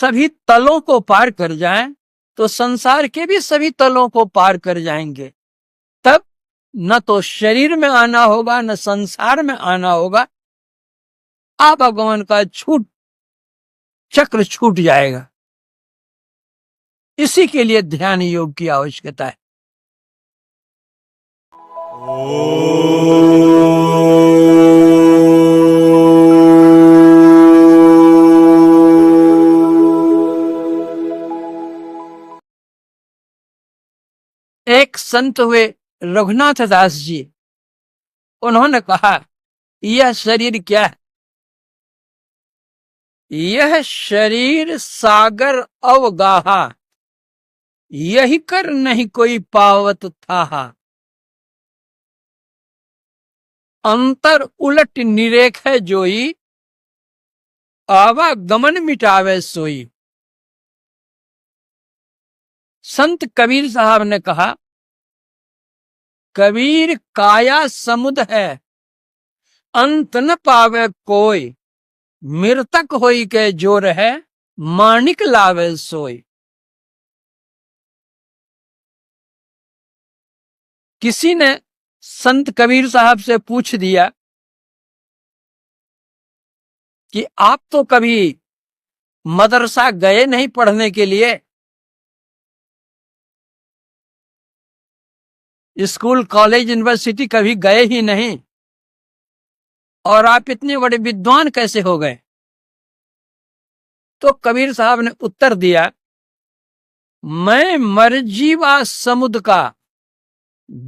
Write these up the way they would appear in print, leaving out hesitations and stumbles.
सभी तलों को पार कर जाएं तो संसार के भी सभी तलों को पार कर जाएंगे। तब न तो शरीर में आना होगा न संसार में आना होगा, आवागमन का चक्र छूट जाएगा। इसी के लिए ध्यान योग की आवश्यकता है। एक संत हुए रघुनाथ दास जी, उन्होंने कहा यह शरीर क्या है? यह शरीर सागर अवगाहा, यही कर नहीं कोई पावत था। अंतर उलट निरेख है जोई, आवागमन मिटावे सोई। संत कबीर साहब ने कहा, कबीर काया समुद्र है, अंत न पावे कोई। मृतक होई के जोर है, माणिक लावे सोई। किसी ने संत कबीर साहब से पूछ दिया कि आप तो कभी मदरसा गए नहीं पढ़ने के लिए, स्कूल कॉलेज यूनिवर्सिटी कभी गए ही नहीं, और आप इतने बड़े विद्वान कैसे हो गए? तो कबीर साहब ने उत्तर दिया, मैं मरजीवा समुद्र का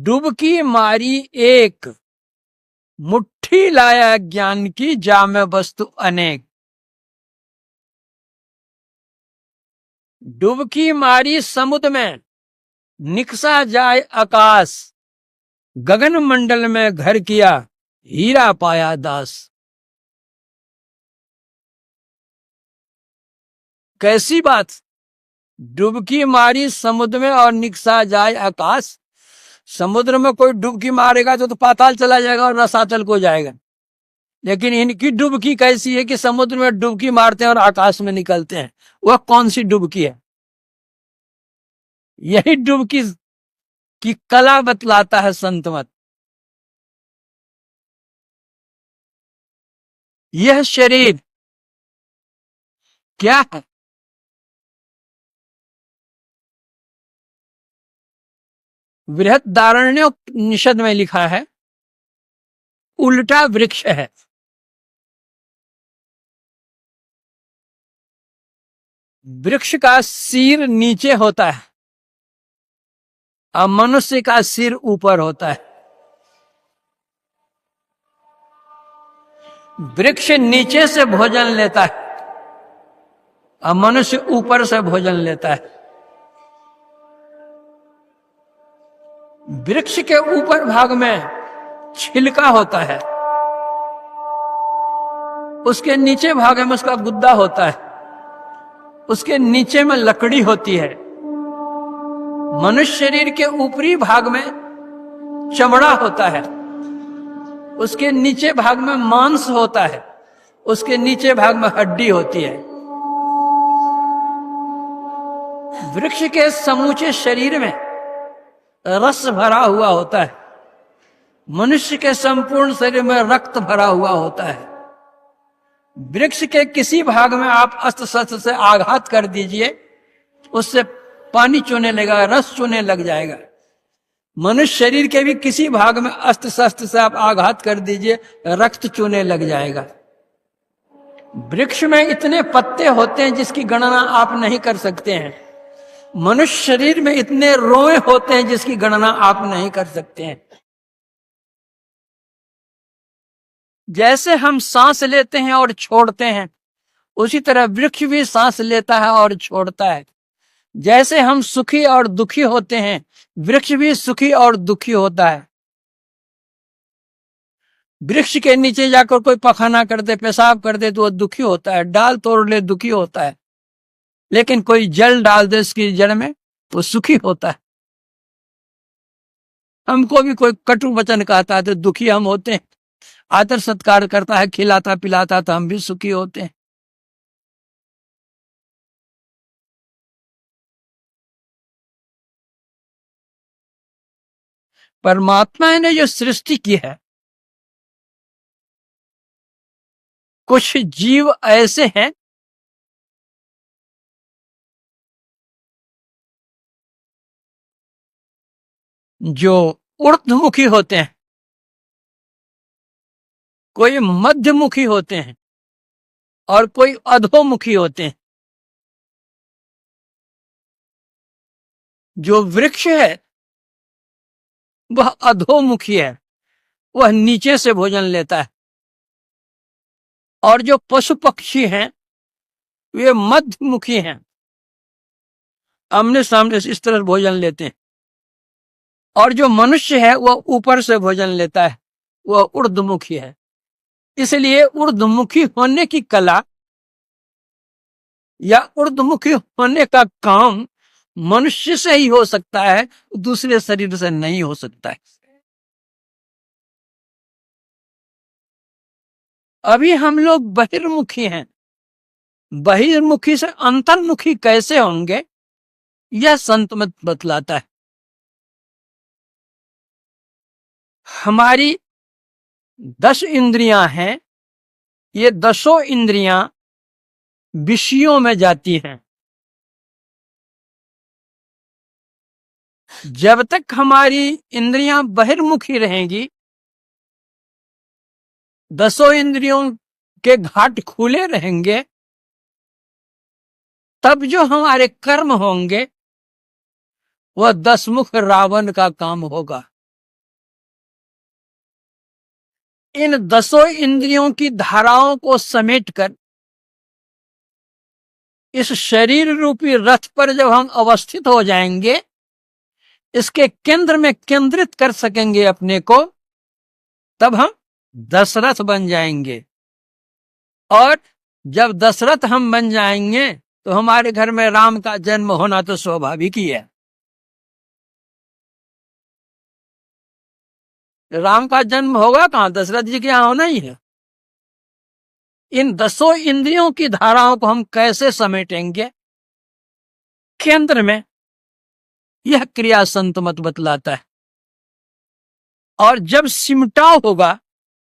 डुबकी मारी एक, मुट्ठी लाया ज्ञान की जामे वस्तु अनेक। डुबकी मारी समुद्र में, निकसा जाए आकाश, गगन मंडल में घर किया, हीरा पाया दास। कैसी बात? डुबकी मारी समुद्र में और निकसा जाए आकाश। समुद्र में कोई डुबकी मारेगा तो पाताल चला जाएगा और रसातल को जाएगा, लेकिन इनकी डुबकी कैसी है कि समुद्र में डुबकी मारते हैं और आकाश में निकलते हैं। वह कौन सी डुबकी है? यही डुबकी की कला बतलाता है संत मत। यह शरीर क्या है? बृहदारण्योपनिषद में लिखा है, उल्टा वृक्ष है। वृक्ष का सिर नीचे होता है और मनुष्य का सिर ऊपर होता है। वृक्ष नीचे से भोजन लेता है और मनुष्य ऊपर से भोजन लेता है। वृक्ष के ऊपर भाग में छिलका होता है, उसके नीचे भाग में उसका गुद्दा होता है, उसके नीचे में लकड़ी होती है। मनुष्य शरीर के ऊपरी भाग में चमड़ा होता है, उसके नीचे भाग में मांस होता है, उसके नीचे भाग में हड्डी होती है। वृक्ष के समूचे शरीर में रस भरा हुआ होता है, मनुष्य के संपूर्ण शरीर में रक्त भरा हुआ होता है। वृक्ष के किसी भाग में आप अस्त्र शस्त्र से आघात कर दीजिए, उससे पानी चूने लगेगा, रस चूने लग जाएगा। मनुष्य शरीर के भी किसी भाग में अस्त्र शस्त्र से आप आघात कर दीजिए, रक्त चूने लग जाएगा। वृक्ष में इतने पत्ते होते हैं जिसकी गणना आप नहीं कर सकते हैं। मनुष्य शरीर में इतने रोए होते हैं जिसकी गणना आप नहीं कर सकते हैं। जैसे हम सांस लेते हैं और छोड़ते हैं, उसी तरह वृक्ष भी सांस लेता है और छोड़ता है। जैसे हम सुखी और दुखी होते हैं, वृक्ष भी सुखी और दुखी होता है। वृक्ष के नीचे जाकर कोई पखाना कर दे, पेशाब कर दे तो वो दुखी होता है, डाल तोड़ ले दुखी होता है। लेकिन कोई जल डाल दे उसकी जड़ में वो सुखी होता है। हमको भी कोई कटु वचन कहता है तो दुखी हम होते हैं, आदर सत्कार करता है, खिलाता पिलाता तो हम भी सुखी होते हैं। परमात्मा ने जो सृष्टि की है, कुछ जीव ऐसे हैं जो ऊर्ध्वमुखी होते हैं, कोई मध्यमुखी होते हैं और कोई अधोमुखी होते हैं। जो वृक्ष है वह अधोमुखी है, वह नीचे से भोजन लेता है। और जो पशु पक्षी हैं वे मध्यमुखी हैं, आमने सामने से इस तरह भोजन लेते हैं। और जो मनुष्य है वह ऊपर से भोजन लेता है, वह ऊर्ध्वमुखी है। इसलिए ऊर्ध्वमुखी होने की कला या ऊर्ध्वमुखी होने का काम मनुष्य से ही हो सकता है, दूसरे शरीर से नहीं हो सकता है। अभी हम लोग बहिर्मुखी हैं, बहिर्मुखी से अंतर्मुखी कैसे होंगे यह संत मत बतलाता है। हमारी 10 इंद्रियां हैं, ये 10 इंद्रियां विषयों में जाती हैं। जब तक हमारी इंद्रियां बहिर्मुखी रहेंगी, 10 इंद्रियों के घाट खुले रहेंगे, तब जो हमारे कर्म होंगे वह 10 मुख रावण का काम होगा। इन 10 इंद्रियों की धाराओं को समेटकर इस शरीर रूपी रथ पर जब हम अवस्थित हो जाएंगे, इसके केंद्र में केंद्रित कर सकेंगे अपने को, तब हम दशरथ बन जाएंगे। और जब दशरथ हम बन जाएंगे तो हमारे घर में राम का जन्म होना तो स्वाभाविक ही है। राम का जन्म होगा कहां, दशरथ जी के यहां होना ही है। इन 10 इंद्रियों की धाराओं को हम कैसे समेटेंगे केंद्र में, यह क्रिया संत मत बतलाता है। और जब सिमटाव होगा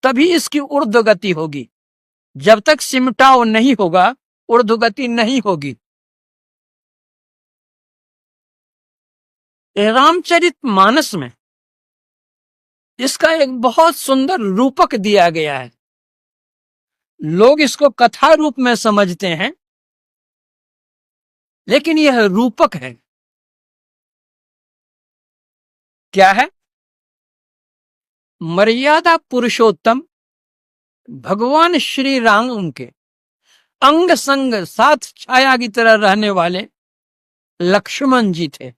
तभी इसकी ऊर्ध्व गति होगी। जब तक सिमटाव नहीं होगा ऊर्ध्व गति नहीं होगी। रामचरित मानस में इसका एक बहुत सुंदर रूपक दिया गया है। लोग इसको कथा रूप में समझते हैं, लेकिन यह रूपक है। क्या है? मर्यादा पुरुषोत्तम भगवान श्री राम के अंग संग साथ छाया की तरह रहने वाले लक्ष्मण जी थे।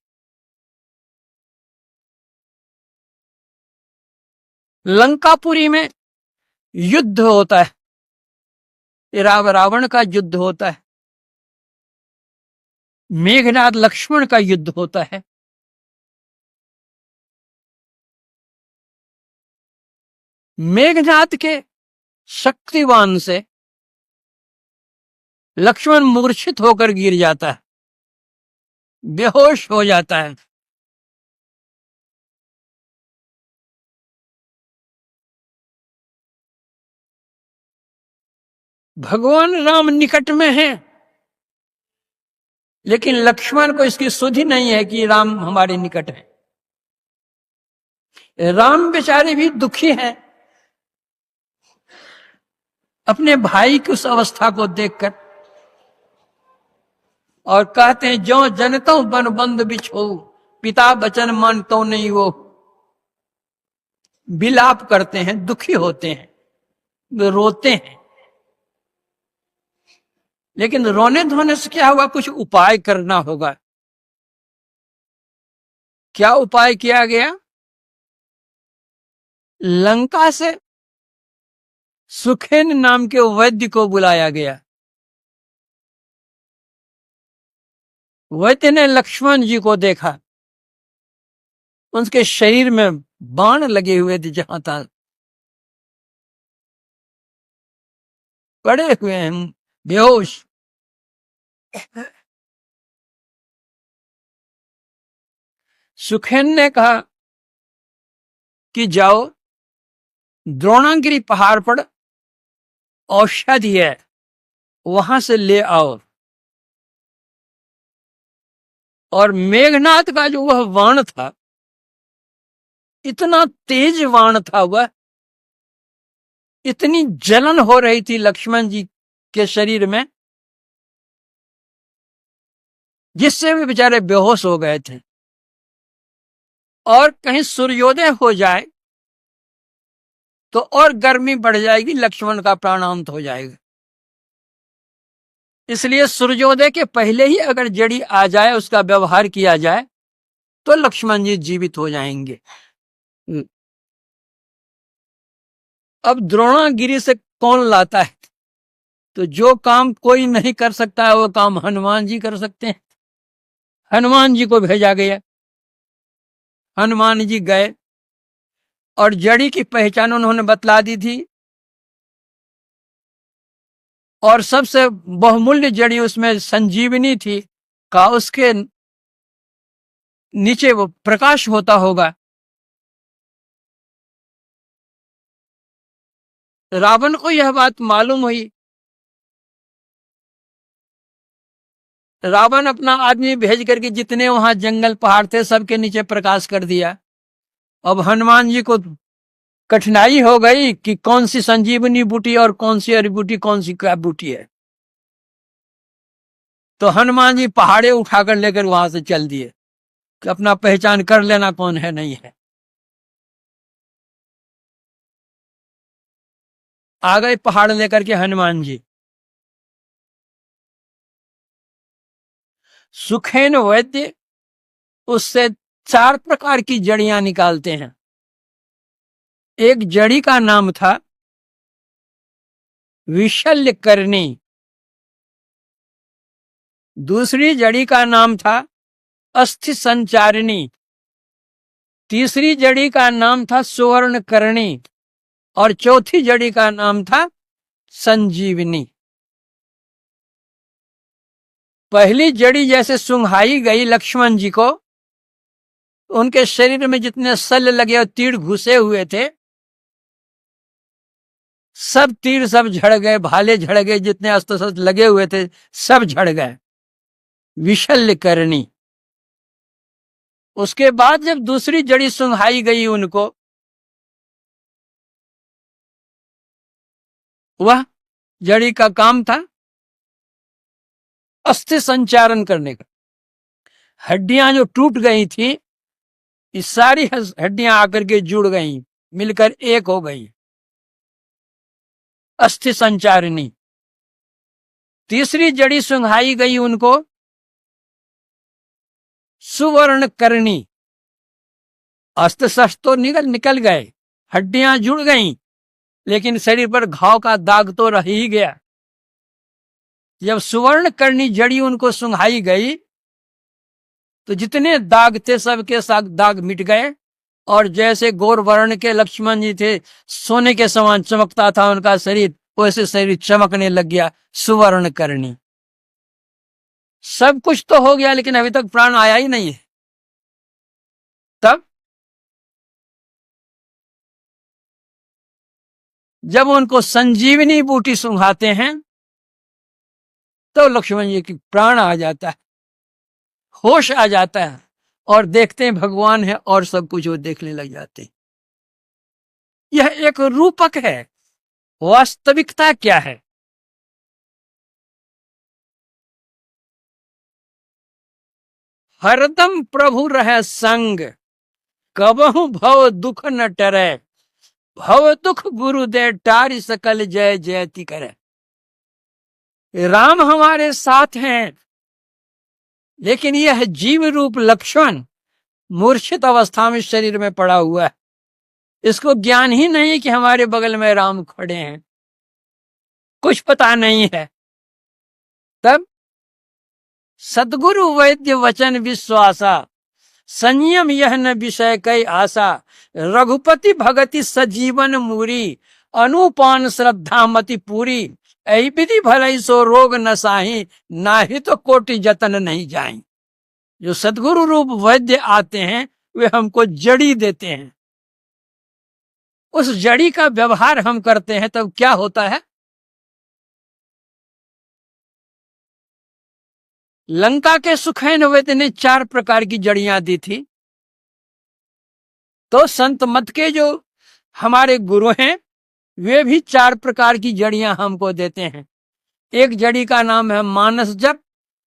लंकापुरी में युद्ध होता है, रावण का युद्ध होता है, मेघनाद लक्ष्मण का युद्ध होता है। मेघनाद के शक्तिवान से लक्ष्मण मूर्छित होकर गिर जाता है, बेहोश हो जाता है। भगवान राम निकट में हैं, लेकिन लक्ष्मण को इसकी सुधि नहीं है कि राम हमारे निकट है। राम बेचारे भी दुखी हैं अपने भाई की उस अवस्था को देखकर, और कहते हैं जो जनतो बन बंद बिछो पिता बचन मन तो नहीं। वो विलाप करते हैं, दुखी होते हैं, वे रोते हैं। लेकिन रोने धोने से क्या हुआ, कुछ उपाय करना होगा। क्या उपाय किया गया? लंका से सुखेन नाम के वैद्य को बुलाया गया। वैद्य ने लक्ष्मण जी को देखा, उनके शरीर में बाण लगे हुए थे, जहां तक पड़े हुए हैं बेहोश। सुखेन ने कहा कि जाओ द्रोणागिरी पहाड़ पर औषधि है, वहां से ले आओ। और मेघनाथ का जो वह बाण था, इतना तेज बाण था वह, इतनी जलन हो रही थी लक्ष्मण जी के शरीर में, जिससे वे बेचारे बेहोश हो गए थे। और कहीं सूर्योदय हो जाए तो और गर्मी बढ़ जाएगी, लक्ष्मण का प्राणांत हो जाएगा। इसलिए सूर्योदय के पहले ही अगर जड़ी आ जाए, उसका व्यवहार किया जाए, तो लक्ष्मण जी जीवित हो जाएंगे। अब द्रोणागिरी से कौन लाता है? तो जो काम कोई नहीं कर सकता है, वो काम हनुमान जी कर सकते हैं। हनुमान जी को भेजा गया, हनुमान जी गए और जड़ी की पहचान उन्होंने बतला दी थी। और सबसे बहुमूल्य जड़ी उसमें संजीवनी थी, का उसके नीचे वो प्रकाश होता होगा। रावण को यह बात मालूम हुई। रावण अपना आदमी भेज करके जितने वहां जंगल पहाड़ थे, सबके नीचे प्रकाश कर दिया। अब हनुमान जी को कठिनाई हो गई कि कौन सी संजीवनी बूटी और कौन सी अरी बूटी, कौन सी क्या बूटी है। तो हनुमान जी पहाड़े उठाकर लेकर वहां से चल दिए कि अपना पहचान कर लेना कौन है नहीं है। आ गए पहाड़ लेकर के हनुमान जी। सुखेन वैद्य उससे 4 प्रकार की जड़ियां निकालते हैं। एक जड़ी का नाम था विशल्य करनी, दूसरी जड़ी का नाम था अस्थि संचारिणी, तीसरी जड़ी का नाम था सुवर्ण करणी, और चौथी जड़ी का नाम था संजीवनी। पहली जड़ी जैसे सुंघाई गई लक्ष्मण जी को, उनके शरीर में जितने शल्य लगे और तीर घुसे हुए थे, सब तीर सब झड़ गए, भाले झड़ गए, जितने अस्त्र शस्त्र लगे हुए थे सब झड़ गए। विशल्य करनी। उसके बाद जब दूसरी जड़ी सुंघाई गई उनको, वह जड़ी का काम था अस्थि संचारण करने का। हड्डियां जो टूट गई थी, ये सारी हड्डियां आकर के जुड़ गई, मिलकर एक हो गई, अस्थि संचारिणी। तीसरी जड़ी सुंघाई गई उनको सुवर्ण करणी। अस्त्र शस्त्र तो निकल गए, हड्डियां जुड़ गईं, लेकिन शरीर पर घाव का दाग तो रह ही गया। जब सुवर्ण करणी जड़ी उनको सुंघाई गई, तो जितने दाग थे सबके सब दाग मिट गए, और जैसे गौर वर्ण के लक्ष्मण जी थे, सोने के समान चमकता था उनका शरीर, वैसे शरीर चमकने लग गया। सुवर्ण करणी। सब कुछ तो हो गया, लेकिन अभी तक प्राण आया ही नहीं है। तब जब उनको संजीवनी बूटी सुंघाते हैं, तो लक्ष्मण जी की प्राण आ जाता है, होश आ जाता है, और देखते हैं भगवान है, और सब कुछ वो देखने लग जाते हैं। यह एक रूपक है, वास्तविकता क्या है? हरदम प्रभु रहे संग, कबहु भव दुख न टरे, भव दुख गुरु दे टारी सकल जय जयति करे। राम हमारे साथ हैं, लेकिन यह जीव रूप लक्ष्मण मूर्छित अवस्था में शरीर में पड़ा हुआ है। इसको ज्ञान ही नहीं कि हमारे बगल में राम खड़े हैं, कुछ पता नहीं है। तब सदगुरु वैद्य वचन विश्वासा, संयम यह न विषय कई आशा, रघुपति भगति सजीवन मूरी, अनुपान श्रद्धा मति पूरी, ऐ विधि भलई सो रोग न साही, नाही तो कोटि जतन नहीं जाई। जो सदगुरु रूप वैद्य आते हैं, वे हमको जड़ी देते हैं, उस जड़ी का व्यवहार हम करते हैं तब क्या होता है? लंका के सुखैन वैद्य ने 4 प्रकार की जड़ियां दी थी, तो संत मत के जो हमारे गुरु हैं वे भी 4 प्रकार की जड़ियां हमको देते हैं। एक जड़ी का नाम है मानस जप,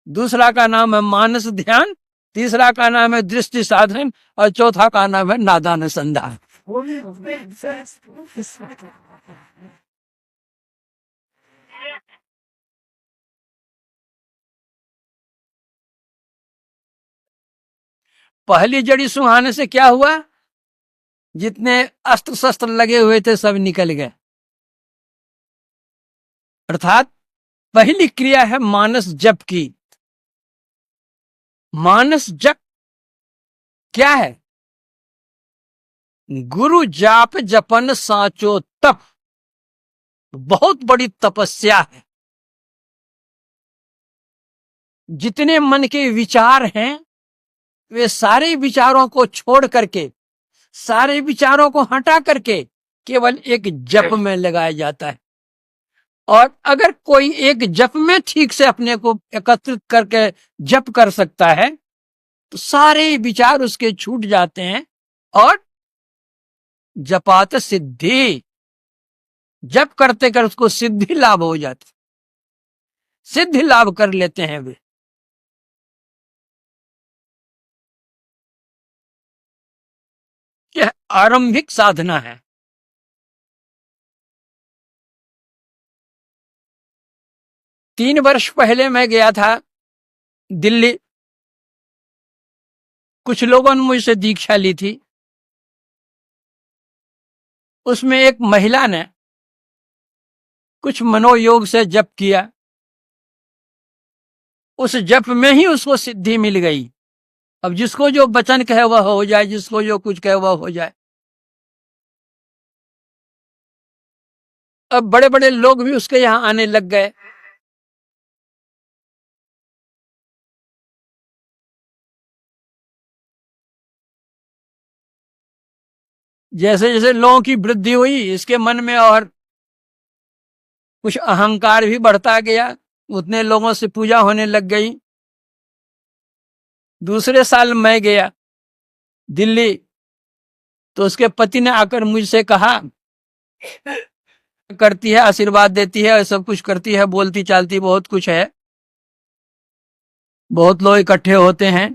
दूसरा का नाम है मानस ध्यान, तीसरा का नाम है दृष्टि साधन और चौथा का नाम है नादानुसंधान। पहली जड़ी सुहाने से क्या हुआ? जितने अस्त्र शस्त्र लगे हुए थे सब निकल गए। अर्थात पहली क्रिया है मानस जप की। मानस जप क्या है? गुरु जाप जपन साचो तप, बहुत बड़ी तपस्या है। जितने मन के विचार हैं वे सारे विचारों को छोड़ करके, सारे विचारों को हटा करके केवल एक जप में लगाया जाता है। और अगर कोई एक जप में ठीक से अपने को एकत्रित करके जप कर सकता है तो सारे विचार उसके छूट जाते हैं और जपात सिद्धि, जप करते कर उसको सिद्धि लाभ हो जाती, सिद्धि लाभ कर लेते हैं वे। यह आरंभिक साधना है। तीन वर्ष पहले मैं गया था दिल्ली, कुछ लोगों ने मुझसे दीक्षा ली थी। उसमें एक महिला ने कुछ मनोयोग से जप किया, उस जप में ही उसको सिद्धि मिल गई। अब जिसको जो वचन कहे वह हो जाए, जिसको जो कुछ कहे वह हो जाए। अब बड़े बड़े लोग भी उसके यहां आने लग गए। जैसे जैसे लोगों की वृद्धि हुई इसके मन में और कुछ अहंकार भी बढ़ता गया, उतने लोगों से पूजा होने लग गई। दूसरे साल मैं गया दिल्ली तो उसके पति ने आकर मुझसे कहा, करती है, आशीर्वाद देती है, सब कुछ करती है, बोलती चालती बहुत कुछ है, बहुत लोग इकट्ठे होते हैं।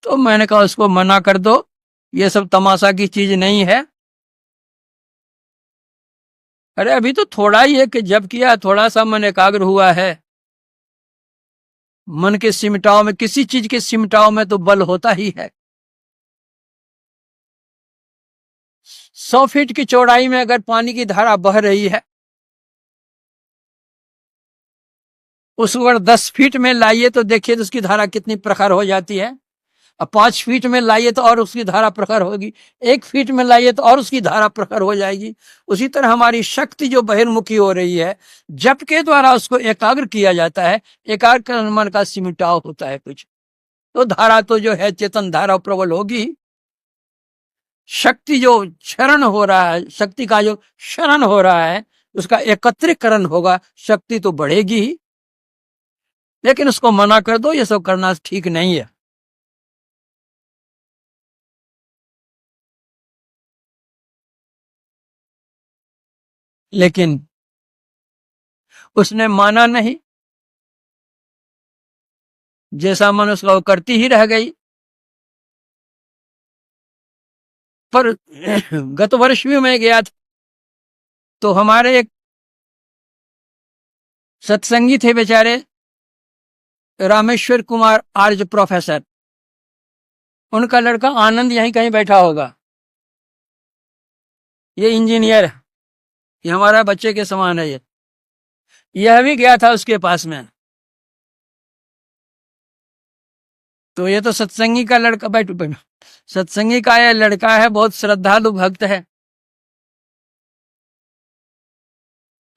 तो मैंने कहा उसको मना कर दो, ये सब तमाशा की चीज नहीं है। अरे अभी तो थोड़ा ही है कि जब किया, थोड़ा सा मन एकाग्र हुआ है। मन के सिमटाव में, किसी चीज के सिमटाव में तो बल होता ही है। 100 फीट की चौड़ाई में अगर पानी की धारा बह रही है, उसको अगर 10 फीट में लाइए तो देखिए तो उसकी धारा कितनी प्रखर हो जाती है। अब 5 फीट में लाइए तो और उसकी धारा प्रखर होगी, 1 फीट में लाइए तो और उसकी धारा प्रखर हो जाएगी। उसी तरह हमारी शक्ति जो बहिर्मुखी हो रही है, जप के द्वारा उसको एकाग्र किया जाता है। एकाग्र मन का सिमटाव होता है कुछ, तो धारा तो जो है चेतन धारा प्रबल होगी। शक्ति जो क्षरण हो रहा है, शक्ति का जो क्षरण हो रहा है उसका एकत्रीकरण होगा, शक्ति तो बढ़ेगी ही। लेकिन उसको मना कर दो, ये सब करना ठीक नहीं है। लेकिन उसने माना नहीं, जैसा मन उसका वो करती ही रह गई। पर गत वर्ष भी मैं गया था तो हमारे एक सत्संगी थे बेचारे, रामेश्वर कुमार आर्य प्रोफेसर, उनका लड़का आनंद यहीं कहीं बैठा होगा, ये इंजीनियर है, ये हमारा बच्चे के समान है। यह भी गया था उसके पास में। तो ये तो सत्संगी का लड़का, बैठो बैठो, सत्संगी का यह लड़का है, बहुत श्रद्धालु भक्त है।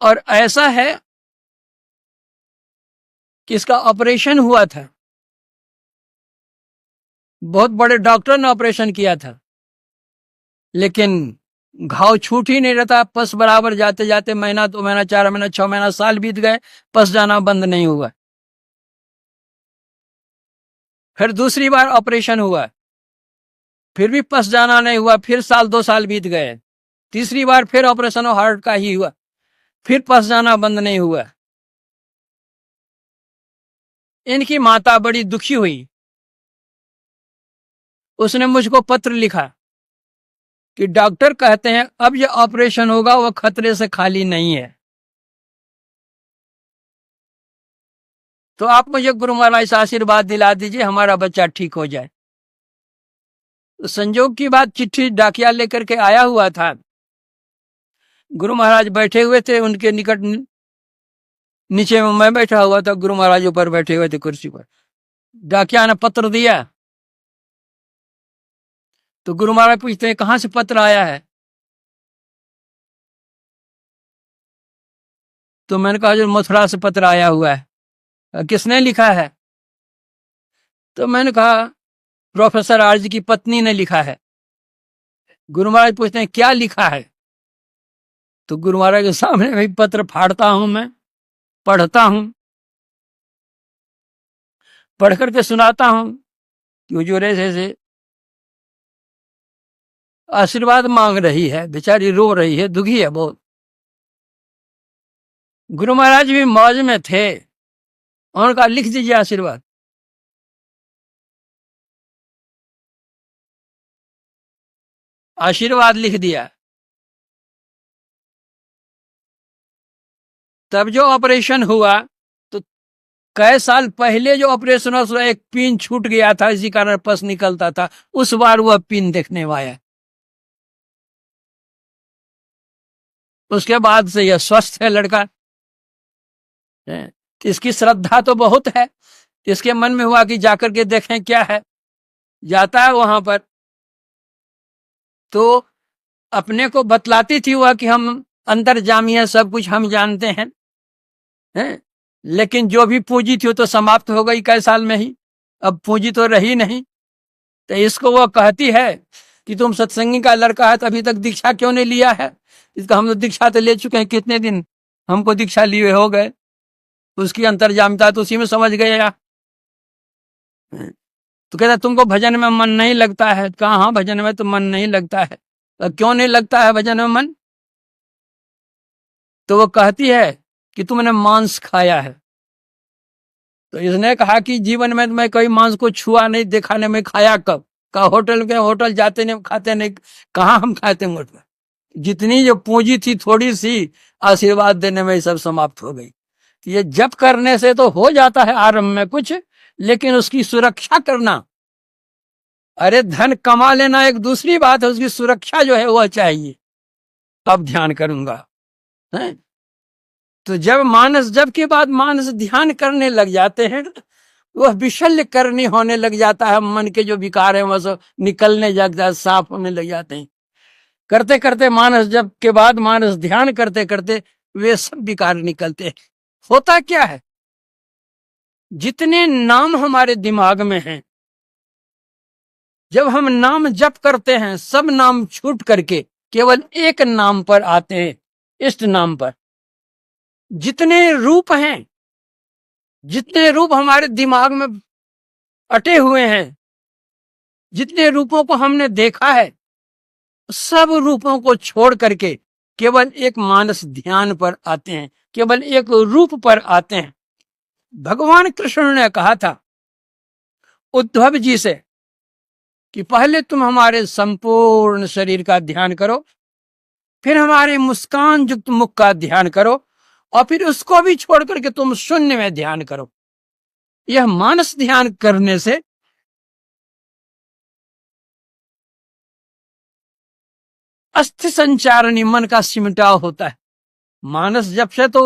और ऐसा है कि इसका ऑपरेशन हुआ था, बहुत बड़े डॉक्टर ने ऑपरेशन किया था, लेकिन घाव छूट ही नहीं रहता, पस बराबर जाते जाते महीना 2 महीना 4 महीना 6 महीना साल बीत गए, पस जाना बंद नहीं हुआ। फिर दूसरी बार ऑपरेशन हुआ, फिर भी पस जाना नहीं हुआ, फिर साल 2 साल बीत गए। तीसरी बार फिर ऑपरेशन हार्ट का ही हुआ, फिर पस जाना बंद नहीं हुआ। इनकी माता बड़ी दुखी हुई, उसने मुझको पत्र लिखा कि डॉक्टर कहते हैं अब ये ऑपरेशन होगा वो खतरे से खाली नहीं है, तो आप मुझे गुरु महाराज से आशीर्वाद दिला दीजिए हमारा बच्चा ठीक हो जाए। तो संजोग की बात, चिट्ठी डाकिया लेकर के आया हुआ था, गुरु महाराज बैठे हुए थे, उनके निकट नीचे में मैं बैठा हुआ था, गुरु महाराज ऊपर बैठे हुए थे कुर्सी पर। डाकिया ने पत्र दिया, तो गुरु महाराज पूछते हैं कहां से पत्र आया है? तो मैंने कहा जो मथुरा से पत्र आया हुआ है। किसने लिखा है? तो मैंने कहा प्रोफेसर आरजी की पत्नी ने लिखा है। गुरु महाराज पूछते हैं क्या लिखा है? तो गुरु महाराज के सामने भाई पत्र फाड़ता हूं, मैं पढ़ता हूं, पढ़ करके सुनाता हूं कि वो जोरे से आशीर्वाद मांग रही है, बेचारी रो रही है, दुखी है बहुत। गुरु महाराज भी मौज में थे, उन्होंने कहा लिख दीजिए आशीर्वाद। आशीर्वाद लिख दिया। तब जो ऑपरेशन हुआ, तो कई साल पहले जो ऑपरेशन हुआ, एक पिन छूट गया था, इसी कारण पस निकलता था, उस बार वह पिन देखने आया। उसके बाद से यह स्वस्थ है लड़का। इसकी श्रद्धा तो बहुत है, इसके मन में हुआ कि जाकर के देखें क्या है। जाता है वहां पर, तो अपने को बतलाती थी वह कि हम अंतर्जामी है, सब कुछ हम जानते हैं, लेकिन जो भी पूंजी थी वो तो समाप्त हो गई कई साल में ही, अब पूंजी तो रही नहीं। तो इसको वो कहती है कि तुम सत्संगी का लड़का है तो अभी तक दीक्षा क्यों नहीं लिया है? इसका हम तो दीक्षा तो ले चुके हैं, कितने दिन हमको दीक्षा लिए हो गए। उसकी अंतर्जामिता तो उसी में समझ गया। तो कहता तुमको भजन में मन नहीं लगता है? कहा हाँ भजन में तो मन नहीं लगता है। तो क्यों नहीं लगता है भजन में मन? तो वो कहती है कि तुमने मांस खाया है। तो इसने कहा कि जीवन में मैं कोई मांस को छुआ नहीं, देखा नहीं, मैं खाया कब? कहा होटल जाते नहीं, खाते नहीं। कहाँ हम खाते होटल? जितनी जो पूंजी थी थोड़ी सी, आशीर्वाद देने में सब समाप्त हो गई। ये जप करने से तो हो जाता है आरंभ में कुछ, लेकिन उसकी सुरक्षा करना, अरे धन कमा लेना एक दूसरी बात है, उसकी सुरक्षा जो है वह चाहिए। अब ध्यान करूंगा, है? तो जब मानस जप के बाद मानस ध्यान करने लग जाते हैं, वह विशल्य करनी होने लग जाता है, मन के जो विकार है वह सब निकलने लग जाते, साफ होने लग जाते हैं। करते करते मानस जप के बाद मानस ध्यान करते करते वे सब विकार निकलते हैं। होता क्या है, जितने नाम हमारे दिमाग में हैं, जब हम नाम जप करते हैं सब नाम छूट करके केवल एक नाम पर आते हैं, इष्ट नाम पर। जितने रूप हैं, जितने रूप हमारे दिमाग में अटे हुए हैं, जितने रूपों को हमने देखा है, सब रूपों को छोड़ करके केवल एक मानस ध्यान पर आते हैं, केवल एक रूप पर आते हैं। भगवान कृष्ण ने कहा था उद्धव जी से कि पहले तुम हमारे संपूर्ण शरीर का ध्यान करो, फिर हमारे मुस्कान युक्त मुख का ध्यान करो, और फिर उसको भी छोड़ करके तुम शून्य में ध्यान करो। यह मानस ध्यान करने से अस्थि संचारणी मन का सिमटाव होता है। मानस जप से तो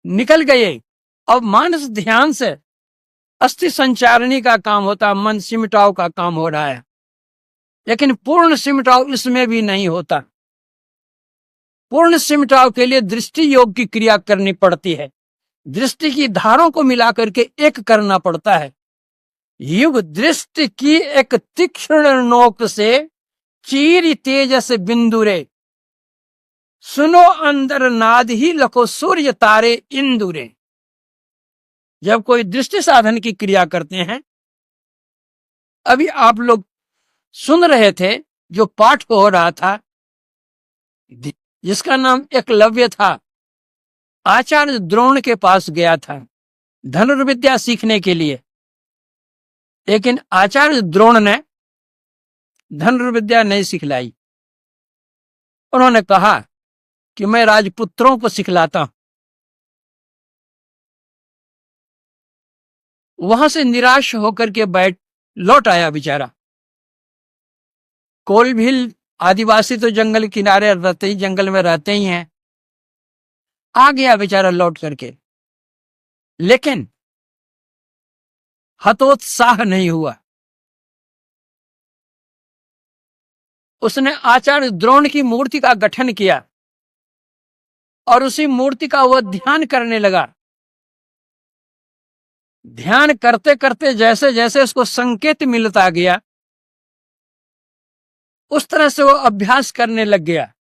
निकल गए, अब मानस ध्यान से अस्थि संचारणी का काम होता है, मन सिमटाव का काम हो रहा है। लेकिन पूर्ण सिमटाव इसमें भी नहीं होता। पूर्ण सिमटाव के लिए दृष्टि योग की क्रिया करनी पड़ती है, दृष्टि की धारों को मिलाकर के एक करना पड़ता है। युग दृष्टि की एक तीक्ष्ण नोक से चीर तेजस बिंदुरे सुनो अंदर नाद ही लखो सूर्य तारे इंदुरे। जब कोई दृष्टि साधन की क्रिया करते हैं, अभी आप लोग सुन रहे थे जो पाठ हो रहा था, जिसका नाम एकलव्य था, आचार्य द्रोण के पास गया था धनुर्विद्या सीखने के लिए, लेकिन आचार्य द्रोण ने धनुर्विद्या नहीं सिखलाई। उन्होंने कहा कि मैं राजपुत्रों को सिखलाता हूं। वहां से निराश होकर के लौट आया बेचारा। कोलभील आदिवासी तो जंगल किनारे रहते ही, जंगल में रहते ही हैं। आ गया बेचारा लौट करके, लेकिन हतोत्साह नहीं हुआ। उसने आचार्य द्रोण की मूर्ति का गठन किया और उसी मूर्ति का वह ध्यान करने लगा। ध्यान करते करते जैसे जैसे उसको संकेत मिलता गया, उस तरह से वो अभ्यास करने लग गया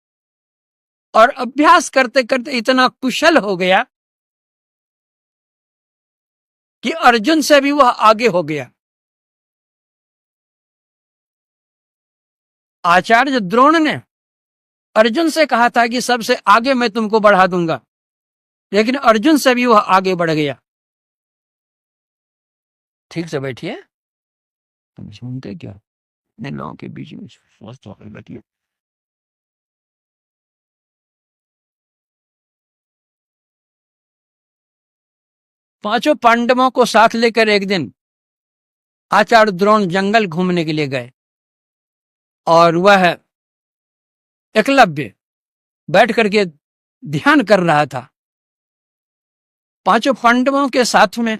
और अभ्यास करते करते इतना कुशल हो गया कि अर्जुन से भी वह आगे हो गया। आचार्य द्रोण ने अर्जुन से कहा था कि सबसे आगे मैं तुमको बढ़ा दूंगा, लेकिन अर्जुन से भी वह आगे बढ़ गया। ठीक से बैठिए, तुम सुनते क्या? इन लोगों के बीच में बैठिए। पांचों पांडवों को साथ लेकर एक दिन आचार्य द्रोण जंगल घूमने के लिए गए और वह एकलव्य बैठ करके ध्यान कर रहा था। पांचों पांडवों के साथ में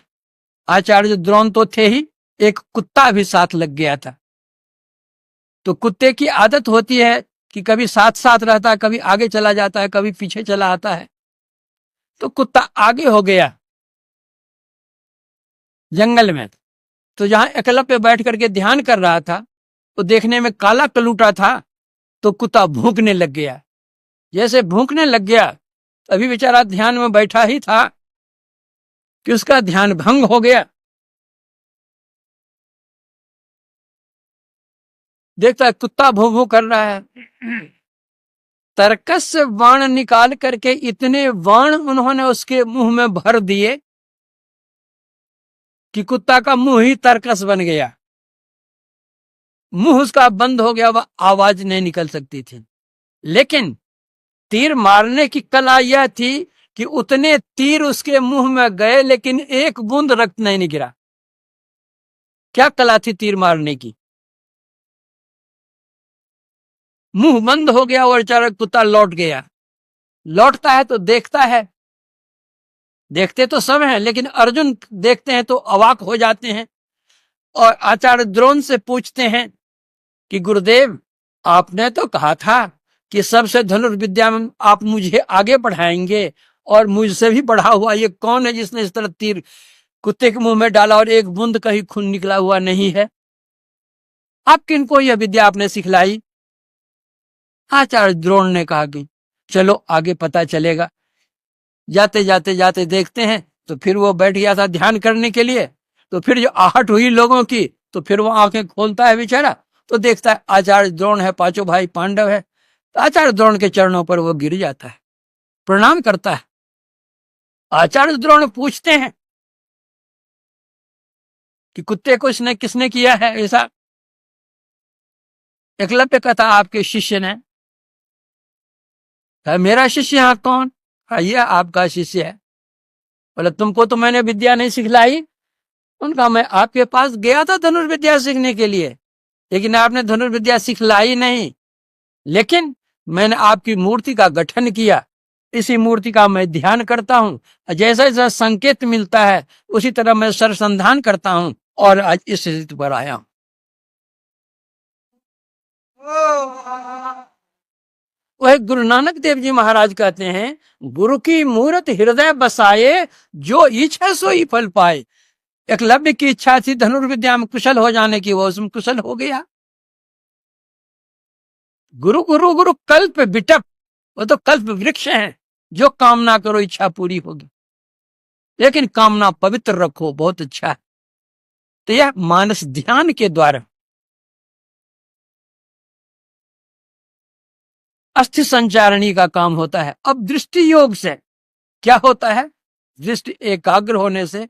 आचार्य द्रोण तो थे ही, एक कुत्ता भी साथ लग गया था। तो कुत्ते की आदत होती है कि कभी साथ साथ रहता है, कभी आगे चला जाता है, कभी पीछे चला आता है। तो कुत्ता आगे हो गया जंगल में। तो जहां एकलव्य बैठ करके ध्यान कर रहा था, तो देखने में काला कलूटा था, तो कुत्ता भूंकने लग गया। जैसे भूंकने लग गया, अभी बेचारा ध्यान में बैठा ही था कि उसका ध्यान भंग हो गया। देखता है कुत्ता भूं भूं कर रहा है। तरकस से बाण निकाल करके इतने बाण उन्होंने उसके मुंह में भर दिए कि कुत्ता का मुंह ही तरकस बन गया। मुंह उसका बंद हो गया, वह आवाज नहीं निकल सकती थी। लेकिन तीर मारने की कला यह थी कि उतने तीर उसके मुंह में गए, लेकिन एक बूंद रक्त नहीं गिरा। क्या कला थी तीर मारने की! मुंह बंद हो गया और बेचारा कुत्ता लौट गया। लौटता है तो देखता है, देखते तो सब हैं, लेकिन अर्जुन देखते हैं तो अवाक हो जाते हैं और आचार्य द्रोण से पूछते हैं कि गुरुदेव, आपने तो कहा था कि सबसे धनुर्विद्या में आप मुझे आगे बढ़ाएंगे, और मुझसे भी बढ़ा हुआ ये कौन है जिसने इस तरह तीर कुत्ते के मुंह में डाला और एक बूंद कहीं खून निकला हुआ नहीं है? आप किनको यह विद्या आपने सिखलाई? आचार्य द्रोण ने कहा कि चलो आगे पता चलेगा। जाते जाते जाते देखते हैं तो फिर वो बैठ गया था ध्यान करने के लिए। तो फिर जो आहट हुई लोगों की, तो फिर वो आंखें खोलता है बेचारा, तो देखता है आचार्य द्रोण है, पांचों भाई पांडव है। तो आचार्य द्रोण के चरणों पर वो गिर जाता है, प्रणाम करता है। आचार्य द्रोण पूछते हैं कि कुत्ते को इसने किसने किया है ऐसा? एकलव्य कहता आपके शिष्य ने। मेरा शिष्य यहाँ कौन? ये आपका शिष्य है। बोले तुमको तो मैंने विद्या नहीं सिखलाई। उनका मैं आपके पास गया था धनुर्विद्या सीखने के लिए, लेकिन आपने धनुर्विद्या सिखलाई नहीं। लेकिन मैंने आपकी मूर्ति का गठन किया, इसी मूर्ति का मैं ध्यान करता हूँ। जैसा जैसा संकेत मिलता है उसी तरह मैं सरसंधान करता हूँ और आज इस स्थिति पर आया हूं। वह गुरु नानक देव जी महाराज कहते हैं, गुरु की मूर्त हृदय बसाए, जो इच्छा सो ही फल पाए। एकलव्य की इच्छा थी धनुर्विद्या में कुशल हो जाने की, वो उसमें कुशल हो गया। गुरु गुरु गुरु कल्प विटप, वो तो कल्प वृक्ष हैं, जो कामना करो इच्छा पूरी होगी, लेकिन कामना पवित्र रखो, बहुत अच्छा है। तो यह मानस ध्यान के द्वारा अस्थि संचारणी का काम होता है। अब दृष्टि योग से क्या होता है? दृष्टि एकाग्र होने से